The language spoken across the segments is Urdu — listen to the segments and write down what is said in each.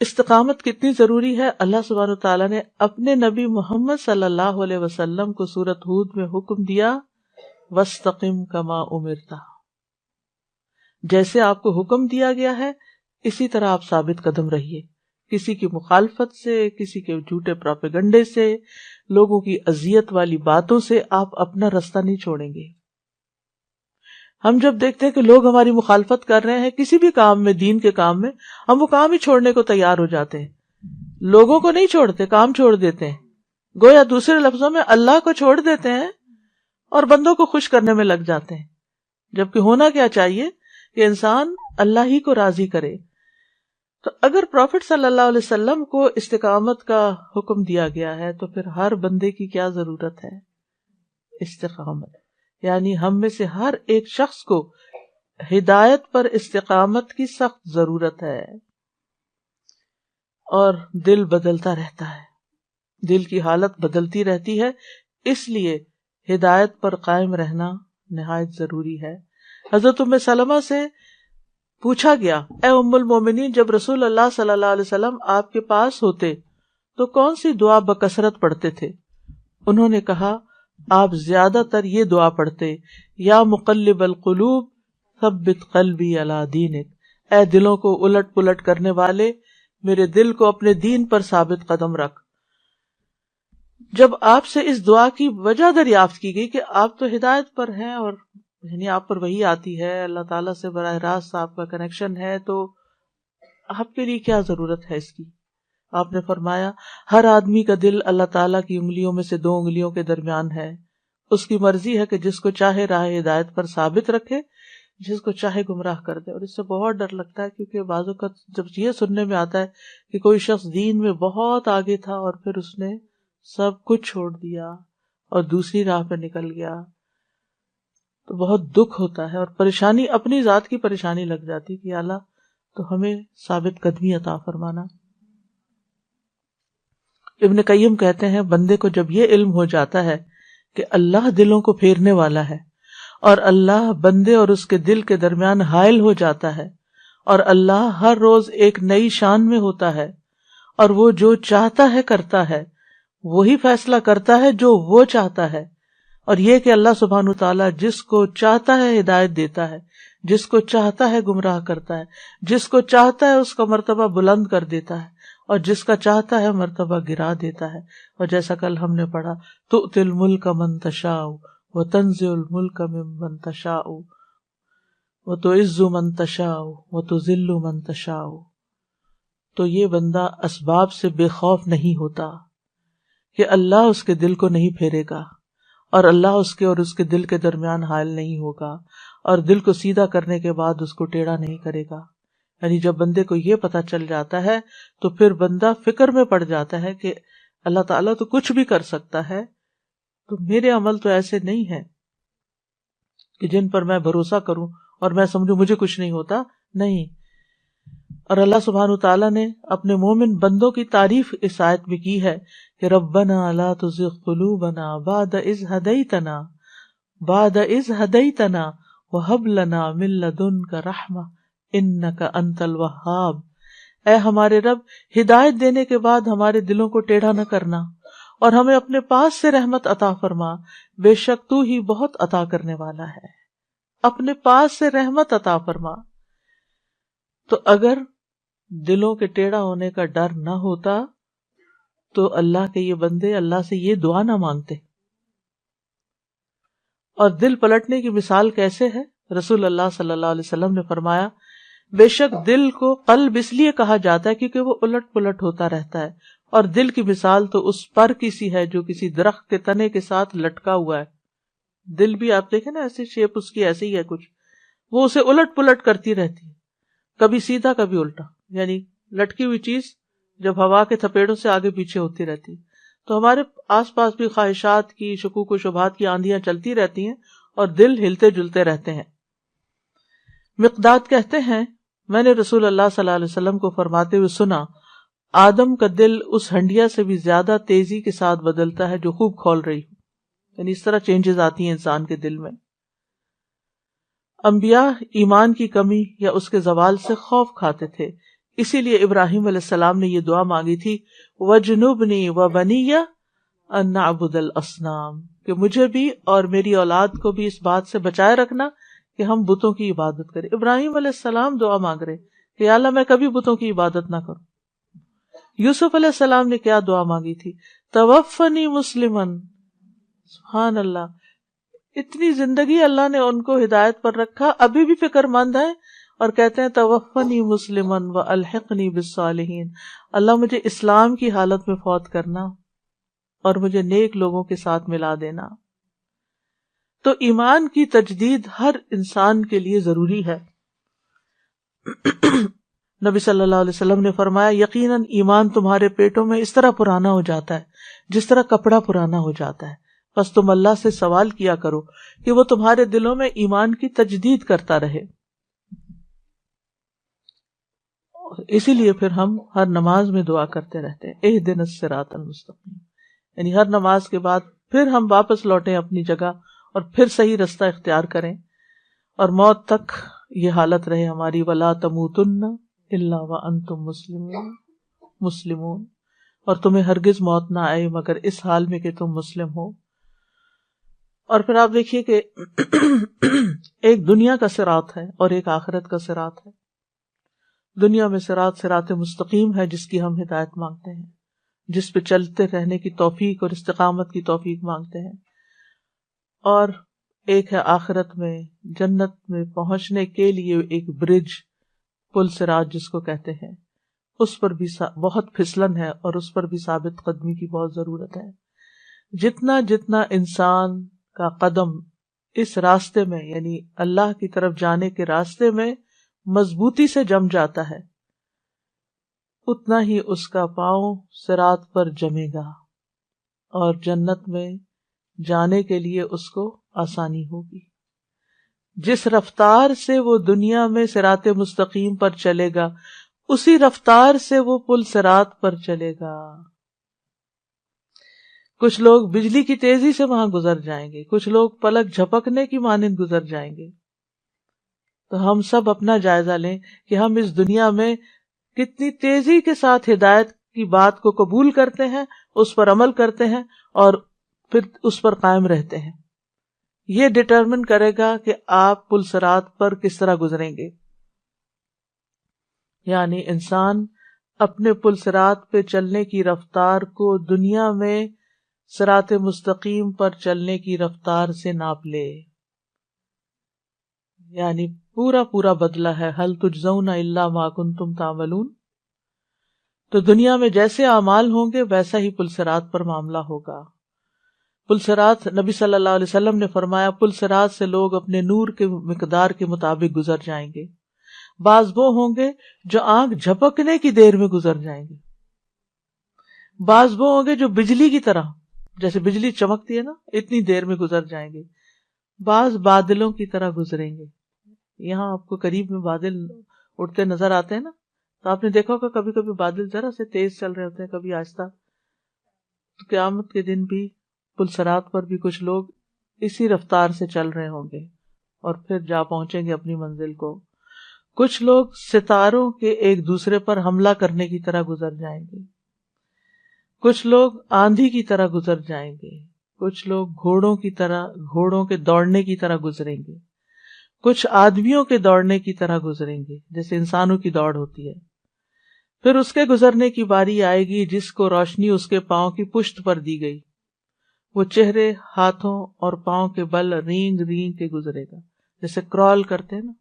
استقامت کتنی ضروری ہے، اللہ سبحانہ تعالیٰ نے اپنے نبی محمد صلی اللہ علیہ وسلم کو سورۃ ہود میں حکم دیا وَاسْتَقِمْ كَمَا أُمِرْتَ، جیسے آپ کو حکم دیا گیا ہے اسی طرح آپ ثابت قدم رہیے، کسی کی مخالفت سے، کسی کے جھوٹے پروپیگنڈے سے، لوگوں کی اذیت والی باتوں سے آپ اپنا رستہ نہیں چھوڑیں گے۔ ہم جب دیکھتے ہیں کہ لوگ ہماری مخالفت کر رہے ہیں کسی بھی کام میں، دین کے کام میں، ہم وہ کام ہی چھوڑنے کو تیار ہو جاتے ہیں، لوگوں کو نہیں چھوڑتے، کام چھوڑ دیتے ہیں، گویا دوسرے لفظوں میں اللہ کو چھوڑ دیتے ہیں اور بندوں کو خوش کرنے میں لگ جاتے ہیں، جبکہ ہونا کیا چاہیے کہ انسان اللہ ہی کو راضی کرے۔ تو اگر پروفٹ صلی اللہ علیہ وسلم کو استقامت کا حکم دیا گیا ہے تو پھر ہر بندے کی کیا ضرورت ہے؟ استقامت، یعنی ہم میں سے ہر ایک شخص کو ہدایت پر استقامت کی سخت ضرورت ہے۔ اور دل بدلتا رہتا ہے، دل کی حالت بدلتی رہتی ہے، اس لیے ہدایت پر قائم رہنا نہایت ضروری ہے۔ حضرت ام سلمہ سے پوچھا گیا، اے ام المومنین، جب رسول اللہ صلی اللہ علیہ وسلم آپ کے پاس ہوتے تو کون سی دعا بکثرت پڑھتے تھے؟ انہوں نے کہا، آپ زیادہ تر یہ دعا پڑھتے، یا مقلب القلوب ثبت قلبی علی دینک، اے دلوں کو الٹ پلٹ کرنے والے، میرے دل کو اپنے دین پر ثابت قدم رکھ۔ جب آپ سے اس دعا کی وجہ دریافت کی گئی کہ آپ تو ہدایت پر ہیں اور یعنی آپ پر وحی آتی ہے، اللہ تعالیٰ سے براہ راست آپ کا کنیکشن ہے، تو آپ کے لیے کیا ضرورت ہے اس کی؟ آپ نے فرمایا، ہر آدمی کا دل اللہ تعالیٰ کی انگلیوں میں سے 2 انگلیوں کے درمیان ہے، اس کی مرضی ہے کہ جس کو چاہے راہ ہدایت پر ثابت رکھے، جس کو چاہے گمراہ کر دے۔ اور اس سے بہت ڈر لگتا ہے، کیونکہ بعض اوقات جب یہ سننے میں آتا ہے کہ کوئی شخص دین میں بہت آگے تھا اور پھر اس نے سب کچھ چھوڑ دیا اور دوسری راہ پہ نکل گیا، تو بہت دکھ ہوتا ہے اور پریشانی، اپنی ذات کی پریشانی لگ جاتی کہ اللہ تو ہمیں ثابت قدمی عطا فرمانا۔ ابن قیم کہتے ہیں، بندے کو جب یہ علم ہو جاتا ہے کہ اللہ دلوں کو پھیرنے والا ہے اور اللہ بندے اور اس کے دل کے درمیان حائل ہو جاتا ہے، اور اللہ ہر روز ایک نئی شان میں ہوتا ہے، اور وہ جو چاہتا ہے کرتا ہے، وہی فیصلہ کرتا ہے جو وہ چاہتا ہے، اور یہ کہ اللہ سبحانہ تعالیٰ جس کو چاہتا ہے ہدایت دیتا ہے، جس کو چاہتا ہے گمراہ کرتا ہے، جس کو چاہتا ہے اس کا مرتبہ بلند کر دیتا ہے، اور جس کا چاہتا ہے مرتبہ گرا دیتا ہے۔ اور جیسا کل ہم نے پڑھا، تؤتی الملک من تشاء وتنزع الملک ممن تشاء وتعز من تشاء وتذل من تشاء۔ تو یہ بندہ اسباب سے بے خوف نہیں ہوتا کہ اللہ اس کے دل کو نہیں پھیرے گا، اور اللہ اس کے اور اس کے دل کے درمیان حائل نہیں ہوگا، اور دل کو سیدھا کرنے کے بعد اس کو ٹیڑھا نہیں کرے گا۔ یعنی جب بندے کو یہ پتہ چل جاتا ہے تو پھر بندہ فکر میں پڑ جاتا ہے کہ اللہ تعالیٰ تو کچھ بھی کر سکتا ہے، تو میرے عمل تو ایسے نہیں ہیں کہ جن پر میں بھروسہ کروں اور میں سمجھوں مجھے کچھ نہیں ہوتا، نہیں۔ اور اللہ سبحانہ تعالیٰ نے اپنے مومن بندوں کی تعریف اس آیت میں کی ہے کہ ربنا لا تزغ قلوبنا بعد اذ ہدیتنا وہب لنا من لدنک رحمہ انک انت الوہاب۔ اے ہمارے رب، ہدایت دینے کے بعد ہمارے دلوں کو ٹیڑھا نہ کرنا، اور ہمیں اپنے پاس سے رحمت عطا فرما، بے شک تو ہی بہت عطا کرنے والا ہے۔ اپنے پاس سے رحمت عطا فرما۔ تو اگر دلوں کے ٹیڑھا ہونے کا ڈر نہ ہوتا تو اللہ کے یہ بندے اللہ سے یہ دعا نہ مانگتے۔ اور دل پلٹنے کی مثال کیسے ہے؟ رسول اللہ صلی اللہ علیہ وسلم نے فرمایا، بے شک دل کو قلب اس لیے کہا جاتا ہے کیونکہ وہ الٹ پلٹ ہوتا رہتا ہے، اور دل کی مثال تو اس پر کسی ہے جو کسی درخت کے تنے کے ساتھ لٹکا ہوا ہے۔ دل بھی آپ دیکھیں نا، ایسی شیپ اس کی ایسی ہی ہے کچھ، وہ اسے الٹ پلٹ کرتی رہتی ہے، کبھی سیدھا کبھی الٹا، یعنی لٹکی ہوئی چیز جب ہوا کے تھپیڑوں سے آگے پیچھے ہوتی رہتی ہے۔ تو ہمارے آس پاس بھی خواہشات کی، شکوک و شبہات کی آندیاں چلتی رہتی ہیں اور دل ہلتے جلتے رہتے ہیں۔ مقداد کہتے ہیں، میں نے رسول اللہ صلی اللہ علیہ وسلم کو فرماتے ہوئے سنا، آدم کا دل اس ہنڈیا سے بھی زیادہ تیزی کے ساتھ بدلتا ہے جو خوب کھول رہی ہو، یعنی اس طرح چینجز آتی ہیں انسان کے دل میں۔ انبیاء ایمان کی کمی یا اس کے زوال سے خوف کھاتے تھے، اسی لیے ابراہیم علیہ السلام نے یہ دعا مانگی تھی وَجْنُبْنِي وَبَنِيَّ أَن نَعْبُدَ الْأَصْنَامَ، کہ مجھے بھی اور میری اولاد کو بھی اس بات سے بچائے رکھنا کہ ہم بتوں کی عبادت کریں۔ ابراہیم علیہ السلام دعا مانگ رہے کہ یا اللہ میں کبھی بتوں کی عبادت نہ کروں۔ یوسف علیہ السلام نے کیا دعا مانگی تھی؟ توفنی مسلمن، سبحان اللہ، اتنی زندگی اللہ نے ان کو ہدایت پر رکھا، ابھی بھی فکر مند ہیں اور کہتے ہیں توفنی مسلمن والحقنی بالصالحین، اللہ مجھے اسلام کی حالت میں فوت کرنا اور مجھے نیک لوگوں کے ساتھ ملا دینا۔ تو ایمان کی تجدید ہر انسان کے لیے ضروری ہے۔ نبی صلی اللہ علیہ وسلم نے فرمایا یقیناً ایمان تمہارے پیٹوں میں اس طرح پرانا ہو جاتا ہے جس طرح کپڑا پرانا ہو جاتا ہے، بس تم اللہ سے سوال کیا کرو کہ وہ تمہارے دلوں میں ایمان کی تجدید کرتا رہے۔ اسی لیے پھر ہم ہر نماز میں دعا کرتے رہتے ہیں اہدنا الصراط المستقیم، یعنی ہر نماز کے بعد پھر ہم واپس لوٹیں اپنی جگہ اور پھر صحیح رستہ اختیار کریں اور موت تک یہ حالت رہے ہماری، ولا تموتن الا وانتم مسلمون، اور تمہیں ہرگز موت نہ آئے مگر اس حال میں کہ تم مسلم ہو۔ اور پھر آپ دیکھیے کہ ایک دنیا کا صراط ہے اور ایک آخرت کا صراط ہے۔ دنیا میں صراط مستقیم ہے جس کی ہم ہدایت مانگتے ہیں، جس پہ چلتے رہنے کی توفیق اور استقامت کی توفیق مانگتے ہیں، اور ایک ہے آخرت میں جنت میں پہنچنے کے لیے ایک برج، پل صراط جس کو کہتے ہیں، اس پر بھی بہت پھسلن ہے اور اس پر بھی ثابت قدمی کی بہت ضرورت ہے۔ جتنا جتنا انسان کا قدم اس راستے میں یعنی اللہ کی طرف جانے کے راستے میں مضبوطی سے جم جاتا ہے، اتنا ہی اس کا پاؤں صراط پر جمے گا اور جنت میں جانے کے لیے اس کو آسانی ہوگی۔ جس رفتار سے وہ دنیا میں صراط مستقیم پر چلے گا اسی رفتار سے وہ پل صراط پر چلے گا۔ کچھ لوگ بجلی کی تیزی سے وہاں گزر جائیں گے، کچھ لوگ پلک جھپکنے کی مانند گزر جائیں گے۔ تو ہم سب اپنا جائزہ لیں کہ ہم اس دنیا میں کتنی تیزی کے ساتھ ہدایت کی بات کو قبول کرتے ہیں، اس پر عمل کرتے ہیں اور پھر اس پر قائم رہتے ہیں۔ یہ ڈٹرمن کرے گا کہ آپ پل صراط پر کس طرح گزریں گے۔ یعنی انسان اپنے پل صراط پہ چلنے کی رفتار کو دنیا میں صراط مستقیم پر چلنے کی رفتار سے ناپ لے، یعنی پورا بدلہ ہے حل تجزون الا ما کنتم تعملون۔ تو دنیا میں جیسے اعمال ہوں گے ویسا ہی پل صراط پر معاملہ ہوگا۔ پل صراط نبی صلی اللہ علیہ وسلم نے فرمایا پل صراط سے لوگ اپنے نور کے مقدار کے مطابق گزر جائیں گے۔ بعض وہ ہوں گے جو آنکھ جھپکنے کی دیر میں گزر جائیں گے، بعض وہ ہوں گے جو بجلی کی طرح، جیسے بجلی چمکتی ہے نا اتنی دیر میں گزر جائیں گے، بعض بادلوں کی طرح گزریں گے۔ یہاں آپ کو قریب میں بادل اڑتے نظر آتے ہیں نا، تو آپ نے دیکھا ہوگا کبھی کبھی بادل ذرا سے تیز چل رہے ہوتے ہیں، کبھی آہستہ۔ تو قیامت کے دن بھی پل صراط پر بھی کچھ لوگ اسی رفتار سے چل رہے ہوں گے اور پھر جا پہنچیں گے اپنی منزل کو۔ کچھ لوگ ستاروں کے ایک دوسرے پر حملہ کرنے کی طرح گزر جائیں گے، کچھ لوگ آندھی کی طرح گزر جائیں گے، کچھ لوگ گھوڑوں کے دوڑنے کی طرح گزریں گے، کچھ آدمیوں کے دوڑنے کی طرح گزریں گے جیسے انسانوں کی دوڑ ہوتی ہے۔ پھر اس کے گزرنے کی باری آئے گی جس کو روشنی اس کے پاؤں کی پشت پر دی گئی، وہ چہرے، ہاتھوں اور پاؤں کے بل رینگ رینگ کے گزرے گا، جیسے کرال کرتے ہیں نا،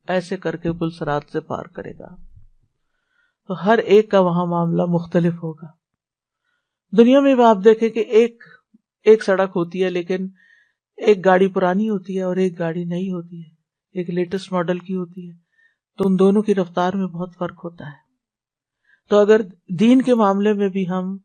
ایسے کر کے پل صراط سے پار کرے گا۔ تو ہر ایک کا وہاں معاملہ مختلف ہوگا۔ دنیا میں بھی آپ دیکھیں کہ ایک سڑک ہوتی ہے لیکن ایک گاڑی پرانی ہوتی ہے اور ایک گاڑی نئی ہوتی ہے، ایک لیٹسٹ ماڈل کی ہوتی ہے، تو ان دونوں کی رفتار میں بہت فرق ہوتا ہے۔ تو اگر دین کے معاملے میں بھی ہم